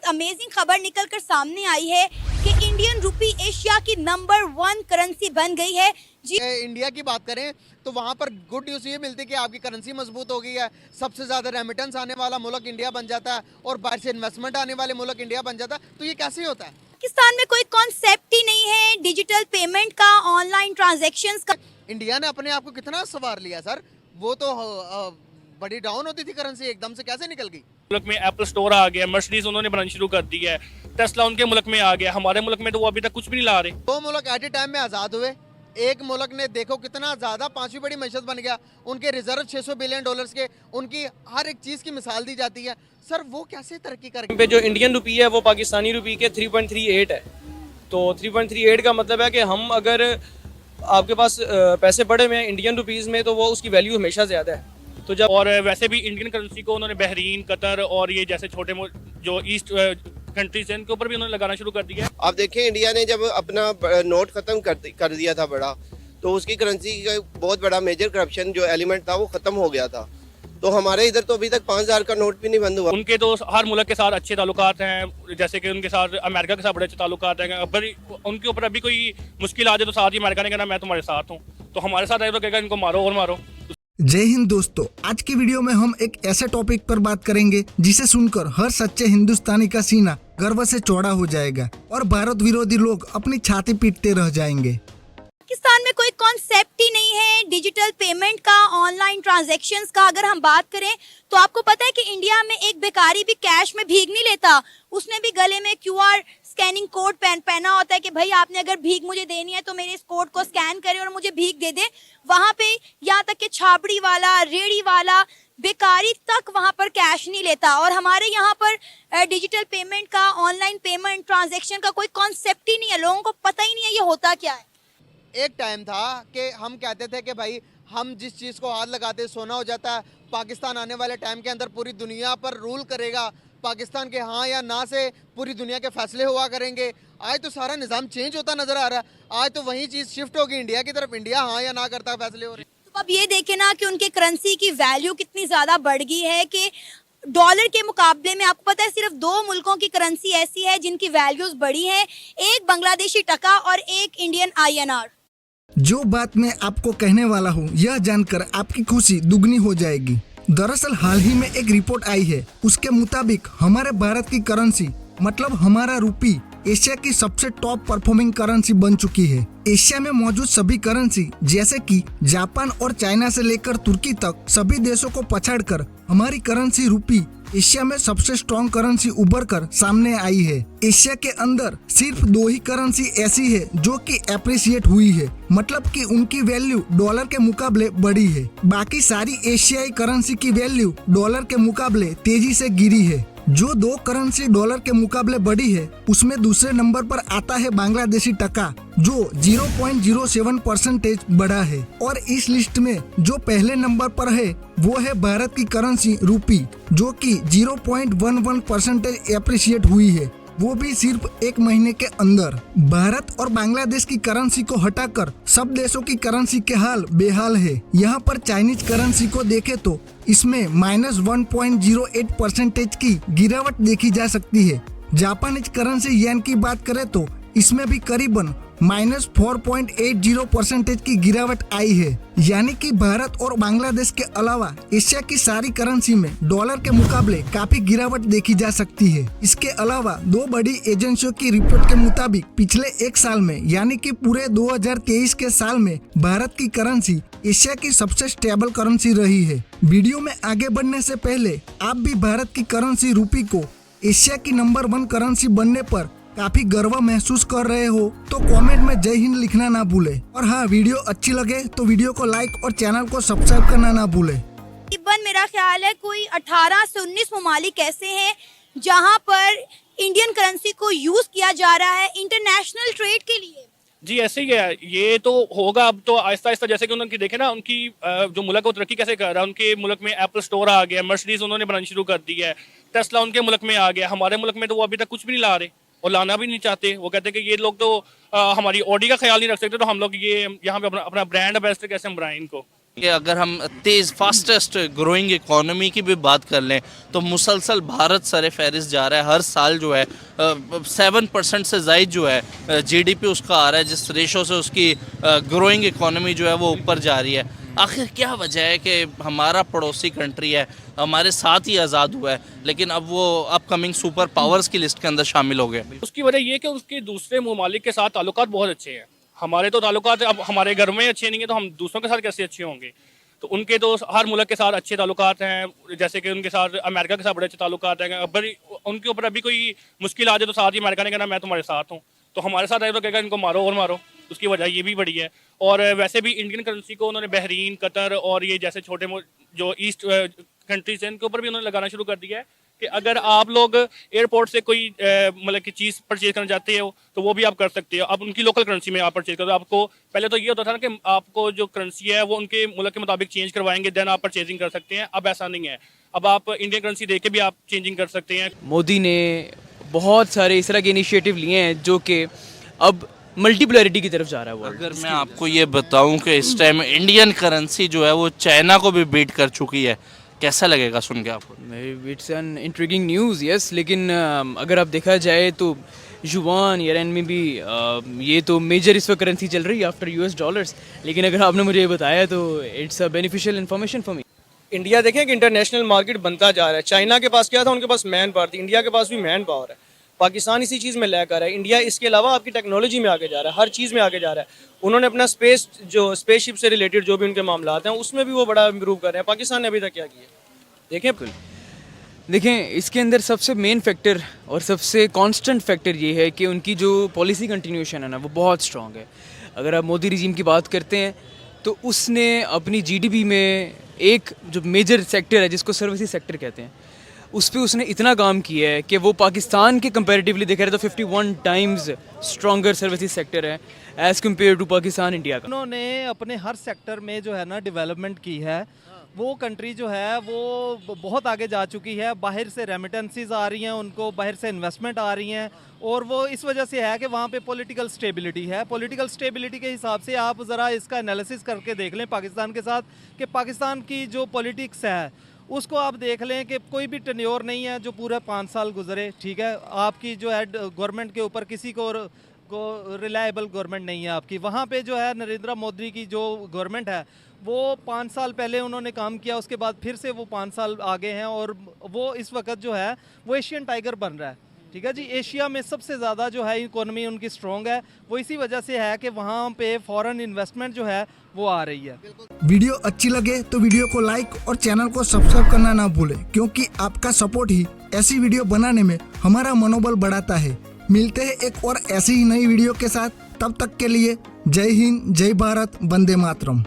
बहुत अमेजिंग खबर निकलकर सामने आई है कि इंडियन रुपी एशिया की नंबर 1 करेंसी बन गई है। जी इंडिया की बात करें तो वहाँ पर गुड न्यूज़ ये मिलती है कि आपकी करेंसी मजबूत हो गई है, सबसे ज़्यादा रेमिटेंस आने वाला मुल्क इंडिया बन जाता है और बाहर से इन्वेस्टमेंट आने वाले मुल्क इंडिया बन जाता है। तो ये कैसे होता है? पाकिस्तान में कोई कॉन्सेप्ट ही नहीं है डिजिटल पेमेंट का, ऑनलाइन ट्रांजैक्शंस का। इंडिया ने अपने आप को कितना सवार लिया सर। वो तो बड़ी डाउन होती थी करेंसी, एकदम से कैसे निकल गई? मुल्क में एप्पल स्टोर आ गया, मर्सिडीज उन्होंने बनानी शुरू कर दी है, टेस्ला उनके मुल्क में आ गया, हमारे मुल्क में तो वो अभी तक कुछ भी नहीं ला रहे। दो मुल्क एट ए टाइम में आज़ाद हुए। एक मुल्क ने देखो कितना ज़्यादा पांचवी बड़ी मैशत बन गया, उनके रिजर्व 600 बिलियन डॉलर्स के, उनकी हर एक चीज़ की मिसाल दी जाती है। सर वो कैसे तरक्की कर पे जो इंडियन रुपी है वो पाकिस्तानी रुपी के 3.38 है। तो 3.38 का मतलब है कि हम अगर आपके पास पैसे पड़े हुए हैं इंडियन रुपीज़ में तो वो उसकी वैल्यू हमेशा ज़्यादा है। तो जब और वैसे भी इंडियन करेंसी को उन्होंने बहरीन, कतर और ये जैसे छोटे जो ईस्ट कंट्रीज हैं इनके ऊपर भी उन्होंने लगाना शुरू कर दिया है। आप देखें इंडिया ने जब अपना नोट ख़त्म कर दिया था बड़ा, तो उसकी करेंसी का बहुत बड़ा मेजर करप्शन जो एलिमेंट था वो ख़त्म हो गया था। तो हमारे इधर तो अभी तक 5,000 का नोट भी नहीं बंद हुआ। उनके तो हर मुल्क के साथ अच्छे ताल्लुकात हैं, जैसे कि उनके साथ अमेरिका के साथ बड़े अच्छे ताल्लुकात हैं। अगर उनके ऊपर अभी कोई मुश्किल आ जाए तो साथ ही अमेरिका ने कहना मैं तुम्हारे साथ हूँ, तो हमारे साथ आए तो कहेगा इनको मारो और मारो। जय हिंद दोस्तों, आज की वीडियो में हम एक ऐसे टॉपिक पर बात करेंगे जिसे सुनकर हर सच्चे हिंदुस्तानी का सीना गर्व से चौड़ा हो जाएगा और भारत विरोधी लोग अपनी छाती पीटते रह जाएंगे। पाकिस्तान में कोई कॉन्सेप्ट ही नहीं है डिजिटल पेमेंट का, ऑनलाइन ट्रांजैक्शंस का। अगर हम बात करें तो आपको पता है कि इंडिया में एक भिखारी भी कैश में भीख नहीं लेता, उसने भी गले में क्यूआर स्कैनिंग कोड पहना होता है कि भाई आपने अगर भीख मुझे देनी है तो मेरे इस कोड को स्कैन करें और मुझे भीख दे दे। वहां पे यहाँ तक कि छाबड़ी वाला, रेड़ी वाला, बेकारी तक वहां पर कैश नहीं लेता। और हमारे यहाँ पर डिजिटल पेमेंट का, ऑनलाइन पेमेंट ट्रांजैक्शन का कोई कॉन्सेप्ट ही नहीं है, लोगों को पता ही नहीं है ये होता क्या है। एक टाइम था कि हम कहते थे कि भाई हम जिस चीज़ को हाथ लगाते सोना हो जाता है। पाकिस्तान आने वाले टाइम के अंदर पूरी दुनिया पर रूल करेगा, पाकिस्तान के हाँ या ना से पूरी दुनिया के फैसले हुआ करेंगे। आज तो सारा निज़ाम चेंज होता नजर आ रहा है। आज तो वही चीज़ शिफ्ट होगी इंडिया की तरफ, इंडिया हाँ या ना करता फैसले हो रहे हैं। तो अब ये देखें ना कि उनके करेंसी की वैल्यू कितनी ज़्यादा बढ़ गई है कि डॉलर के मुकाबले में आपको पता है सिर्फ 2 मुल्कों की करेंसी ऐसी है जिनकी वैल्यूज बढ़ी है, एक बांग्लादेशी टका और एक इंडियन INR। जो बात मैं आपको कहने वाला हूँ यह जानकर आपकी खुशी दुगनी हो जाएगी। दरअसल हाल ही में एक रिपोर्ट आई है, उसके मुताबिक हमारे भारत की करेंसी मतलब हमारा रुपी एशिया की सबसे टॉप परफॉर्मिंग करेंसी बन चुकी है। एशिया में मौजूद सभी करेंसी जैसे कि जापान और चाइना से लेकर तुर्की तक सभी देशों को पछाड़कर हमारी करेंसी रुपी एशिया में सबसे स्ट्रॉन्ग करेंसी उभर कर सामने आई है। एशिया के अंदर सिर्फ 2 ही करेंसी ऐसी है जो कि एप्रिसिएट हुई है, मतलब कि उनकी वैल्यू डॉलर के मुकाबले बढ़ी है। बाकी सारी एशियाई करेंसी की वैल्यू डॉलर के मुकाबले तेजी से गिरी है। जो 2 करेंसी डॉलर के मुकाबले बढ़ी है उसमें दूसरे नंबर पर आता है बांग्लादेशी टका जो 0.07% बढ़ा है। और इस लिस्ट में जो पहले नंबर पर है वो है भारत की करेंसी रुपी जो कि 0.11% एप्रिशिएट हुई है, वो भी सिर्फ 1 महीने के अंदर। भारत और बांग्लादेश की करेंसी को हटाकर सब देशों की करेंसी के हाल बेहाल है। यहाँ पर चाइनीज करेंसी को देखें तो इसमें -1.08% की गिरावट देखी जा सकती है। जापानीज करेंसी येन की बात करें तो इसमें भी करीबन -4.80% की गिरावट आई है। यानी कि भारत और बांग्लादेश के अलावा एशिया की सारी करेंसी में डॉलर के मुकाबले काफी गिरावट देखी जा सकती है। इसके अलावा 2 बड़ी एजेंसियों की रिपोर्ट के मुताबिक पिछले 1 साल में यानी कि पूरे 2023 के साल में भारत की करेंसी एशिया की सबसे स्टेबल करेंसी रही है। वीडियो में आगे बढ़ने से पहले आप भी भारत की करेंसी रुपी को एशिया की नंबर 1 करेंसी बनने पर काफी गर्व महसूस कर रहे हो तो कमेंट में जय हिंद लिखना ना भूले। और हाँ, वीडियो अच्छी लगे तो वीडियो को लाइक और चैनल को सब्सक्राइब करना ना भूले। तकरीबन मेरा ख्याल है कोई 18 से 19 ममालिक ऐसे हैं जहां पर इंडियन करेंसी को यूज किया जा रहा है इंटरनेशनल ट्रेड के लिए। जी ऐसे ही है, ये तो होगा अब तो आहिस्ता आहिस्ता। जैसे कि उन्होंने देखे ना उनकी जो मुल्क को तरक्की कैसे कर रहा है, उनके मुल्क में एप्पल स्टोर आ गया, मर्सिडीज उन्होंने बनानी शुरू कर दी है, टेस्ला उनके मुल्क में आ गया, हमारे मुल्क में तो वो अभी तक कुछ भी नहीं ला रहे और लाना भी नहीं चाहते। वो कहते हैं कि ये लोग तो हमारी ऑडी का ख्याल नहीं रख सकते, तो हम लोग ये यहाँ पे अपना ब्रांड एम्बेसडर कैसे हम बनाएं इनको। कि अगर हम तेज़ फास्टेस्ट ग्रोइंग इकोनॉमी की भी बात कर लें तो मुसलसल भारत सर फहरिस्त जा रहा है। हर साल जो है 7% से ज़ायद जो है जीडीपी उसका आ रहा है, जिस रेशो से उसकी ग्रोइंग इकोनॉमी जो है वो ऊपर जा रही है। आखिर क्या वजह है कि हमारा पड़ोसी कंट्री है, हमारे साथ ही आज़ाद हुआ है, लेकिन अब वो अपकमिंग सुपर पावर्स की लिस्ट के अंदर शामिल हो गए? उसकी वजह ये कि उसके दूसरे ममालिक के साथ ताल्लुकात बहुत अच्छे हैं। हमारे तो ताल्लुकात अब हमारे घर में अच्छे नहीं है, तो हम दूसरों के साथ कैसे अच्छे होंगे? तो उनके तो हर मुल्क के साथ अच्छे ताल्लुकात हैं, जैसे कि उनके साथ अमेरिका के साथ बड़े अच्छे ताल्लुकात हैं। अगर उनके ऊपर अभी कोई मुश्किल आ जाए तो साथ ही अमेरिका ने कहना मैं तुम्हारे साथ हूँ, तो हमारे साथ आए तो कहेगा इनको मारो और मारो। उसकी वजह ये भी बड़ी है। और वैसे भी इंडियन करेंसी को उन्होंने बहरीन, कतर और ये जैसे छोटे जो ईस्ट कंट्रीज हैं इनके ऊपर भी उन्होंने लगाना शुरू कर दिया है कि अगर आप लोग एयरपोर्ट से कोई मतलब की चीज़ परचेज करना चाहते हो तो वो भी आप कर सकते हो। अब उनकी लोकल करेंसी में आप परचेज करो। आपको पहले तो ये होता था ना कि आपको जो करेंसी है वो उनके मुल्क के मुताबिक चेंज करवाएंगे, देन आप परचेजिंग कर सकते हैं। अब ऐसा नहीं है, अब आप इंडियन करेंसी दे के भी आप चेंजिंग कर सकते हैं। मोदी ने बहुत सारे इस तरह के इनिशिएटिव लिए हैं जो कि अब मल्टीपोलैरिटी की तरफ जा रहा है वर्ल्ड। अगर मैं आपको ये बताऊं कि इस टाइम इंडियन करेंसी जो है वो चाइना को भी बीट कर चुकी है, कैसा लगेगा सुन के आपको? It's an intriguing news, yes. लेकिन अगर आप देखा जाए तो युआन या रेन में भी ये तो मेजर इस वक्त करेंसी चल रही है आफ्टर यूएस डॉलर्स। लेकिन अगर आपने मुझे ये बताया तो it's a beneficial information for me. India देखें कि इंटरनेशनल मार्केट बनता जा रहा है। चाइना के पास क्या था, उनके पास मैन पावर थी, इंडिया के पास भी मैन पावर है। पाकिस्तान इसी चीज़ में लैग कर रहा है। इंडिया इसके अलावा आपकी टेक्नोलॉजी में आगे जा रहा है, हर चीज़ में आगे जा रहा है। उन्होंने अपना स्पेसशिप से रिलेटेड जो भी उनके मामला हैं उसमें भी वो बड़ा इम्प्रूव कर रहे हैं। पाकिस्तान ने अभी तक क्या किया देखें इसके अंदर सबसे मेन फैक्टर और सबसे कांस्टेंट फैक्टर ये है कि उनकी जो पॉलिसी कंटिन्यूएशन है ना वो बहुत स्ट्रॉन्ग है। अगर आप मोदी रिजीम की बात करते हैं तो उसने अपनी जीडीपी में एक जो मेजर सेक्टर है जिसको सर्विसेज सेक्टर कहते हैं उस पर उसने इतना काम किया है कि वो पाकिस्तान के कंपैरेटिवली देखा रहे तो 51 टाइम्स स्ट्रॉन्गर सर्विसेज सेक्टर है as compare to Pakistan India का। उन्होंने अपने हर सेक्टर में जो है ना डेवलपमेंट की है। वो कंट्री जो है वो बहुत आगे जा चुकी है। बाहर से रेमिटेंसीज आ रही हैं, उनको बाहर से इन्वेस्टमेंट आ रही हैं और वो इस वजह से है कि वहाँ पे पॉलिटिकल स्टेबिलिटी है। पॉलिटिकल स्टेबिलिटी के हिसाब से आप ज़रा इसका एनालिसिस करके देख लें पाकिस्तान के साथ कि पाकिस्तान की जो पॉलिटिक्स है उसको आप देख लें कि कोई भी टेन्योर नहीं है जो पूरा 5 साल गुजरे। ठीक है, आपकी जो है गवर्नमेंट के ऊपर किसी को रिलायबल गवर्नमेंट नहीं है आपकी। वहाँ पे जो है नरेंद्र मोदी की जो गवर्नमेंट है वो 5 साल पहले उन्होंने काम किया, उसके बाद फिर से वो 5 साल आगे हैं और वो इस वक्त जो है वो एशियन टाइगर बन रहा है। ठीक है जी, एशिया में सबसे ज़्यादा जो है इकोनॉमी उनकी स्ट्रॉन्ग है। वो इसी वजह से है कि वहाँ पे फॉरेन इन्वेस्टमेंट जो है वो आ रही है। वीडियो अच्छी लगे तो वीडियो को लाइक और चैनल को सब्सक्राइब करना ना भूलें, क्योंकि आपका सपोर्ट ही ऐसी वीडियो बनाने में हमारा मनोबल बढ़ाता है। मिलते हैं एक और ऐसी ही नई वीडियो के साथ, तब तक के लिए जय हिंद, जय भारत, वंदे मातरम।